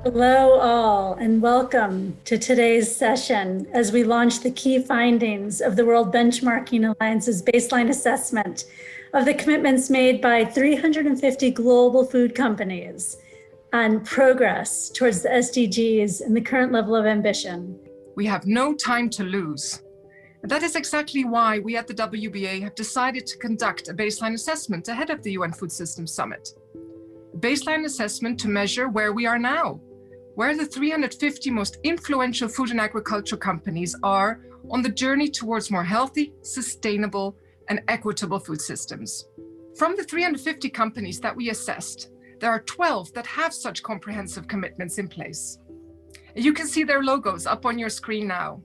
Hello all, and welcome to today's session as we launch the key findings of the World Benchmarking Alliance's baseline assessment of the commitments made by 350 global food companies on progress towards the SDGs and the current level of ambition. We have no time to lose. And that is exactly why we at the WBA have decided to conduct a baseline assessment ahead of the UN Food Systems Summit. A baseline assessment to measure where we are now, where the 350 most influential food and agriculture companies are on the journey towards more healthy, sustainable, and equitable food systems. From the 350 companies that we assessed, there are 12 that have such comprehensive commitments in place. You can see their logos up on your screen now.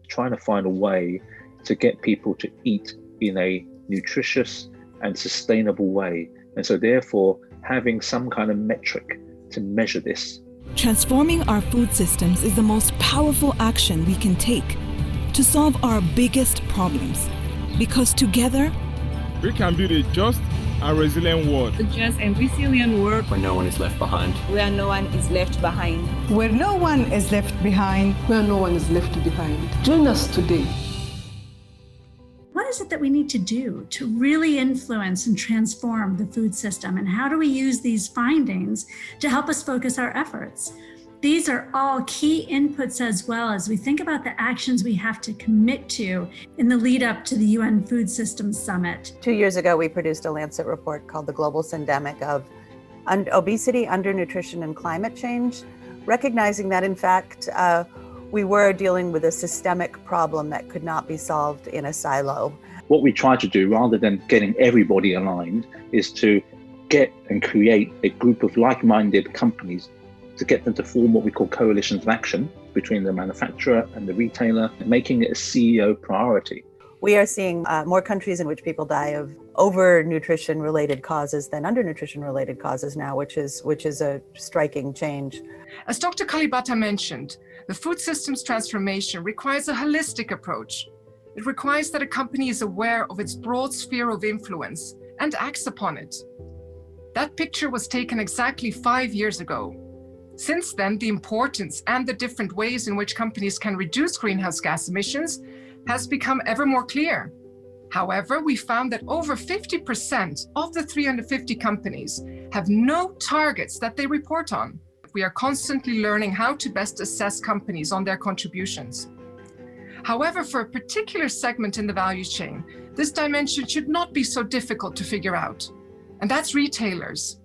Trying to find a way to get people to eat in a nutritious and sustainable way. And so therefore, having some kind of metric to measure this. Transforming our food systems is the most powerful action we can take to solve our biggest problems. Because together, we can build a just and resilient world. A just and resilient world where no one is left behind. Where no one is left behind. Where no one is left behind. Where no one is left behind. Join us today. What is it that we need to do to really influence and transform the food system? And how do we use these findings to help us focus our efforts? These are all key inputs as well as we think about the actions we have to commit to in the lead up to the UN Food Systems Summit. 2 years ago, we produced a Lancet report called The Global Syndemic of Obesity, Undernutrition, and Climate Change, recognizing that in fact, we were dealing with a systemic problem that could not be solved in a silo. What we try to do, rather than getting everybody aligned, is to get and create a group of like-minded companies to get them to form what we call coalitions of action between the manufacturer and the retailer, making it a CEO priority. We are seeing more countries in which people die of overnutrition-related causes than undernutrition-related causes now, which is a striking change. As Dr. Kalibata mentioned, the food systems transformation requires a holistic approach. It requires that a company is aware of its broad sphere of influence and acts upon it. That picture was taken exactly 5 years ago. Since then, the importance and the different ways in which companies can reduce greenhouse gas emissions has become ever more clear. However, we found that over 50% of the 350 companies have no targets that they report on. We are constantly learning how to best assess companies on their contributions. However, for a particular segment in the value chain, this dimension should not be so difficult to figure out, and that's retailers.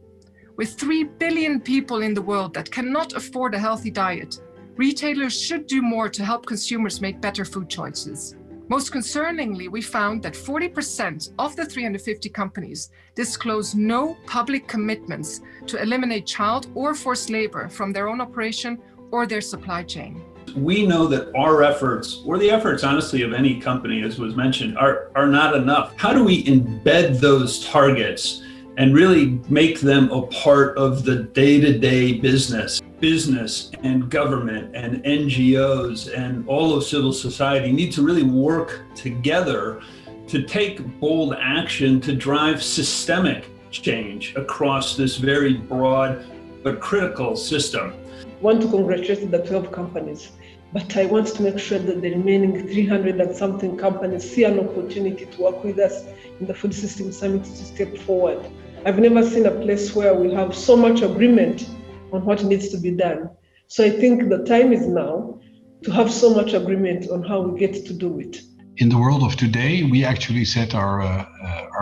With 3 billion people in the world that cannot afford a healthy diet, retailers should do more to help consumers make better food choices. Most concerningly, we found that 40% of the 350 companies disclose no public commitments to eliminate child or forced labor from their own operation or their supply chain. We know that our efforts, or the efforts, honestly, of any company, as was mentioned, are not enough. How do we embed those targets and really make them a part of the day-to-day business? Business and government and NGOs and all of civil society need to really work together to take bold action to drive systemic change across this very broad but critical system. I want to congratulate the 12 companies, but I want to make sure that the remaining 300 and something companies see an opportunity to work with us in the Food Systems Summit to step forward. I've never seen a place where we have so much agreement on what needs to be done. So I think the time is now to have so much agreement on how we get to do it. In the world of today, we actually set our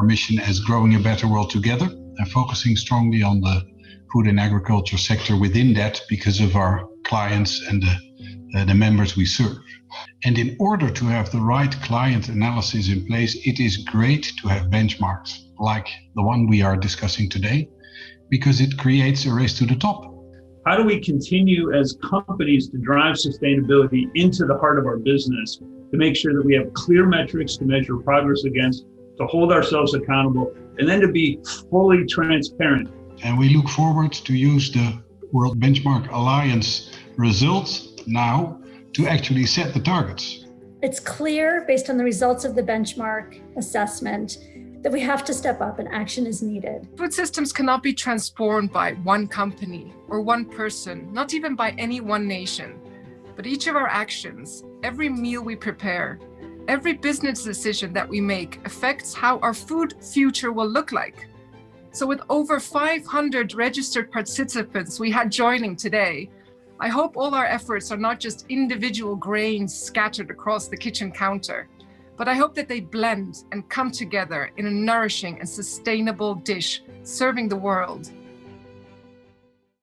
mission as growing a better world together and focusing strongly on the food and agriculture sector within that because of our clients and the members we serve. And in order to have the right client analysis in place, it is great to have benchmarks like the one we are discussing today, because it creates a race to the top. How do we continue as companies to drive sustainability into the heart of our business, to make sure that we have clear metrics to measure progress against, to hold ourselves accountable, and then to be fully transparent? And we look forward to use the World Benchmark Alliance results now to actually set the targets. It's clear, based on the results of the benchmark assessment, that we have to step up and action is needed. Food systems cannot be transformed by one company or one person, not even by any one nation. But each of our actions, every meal we prepare, every business decision that we make affects how our food future will look like. So with over 500 registered participants we had joining today, I hope all our efforts are not just individual grains scattered across the kitchen counter, but I hope that they blend and come together in a nourishing and sustainable dish serving the world.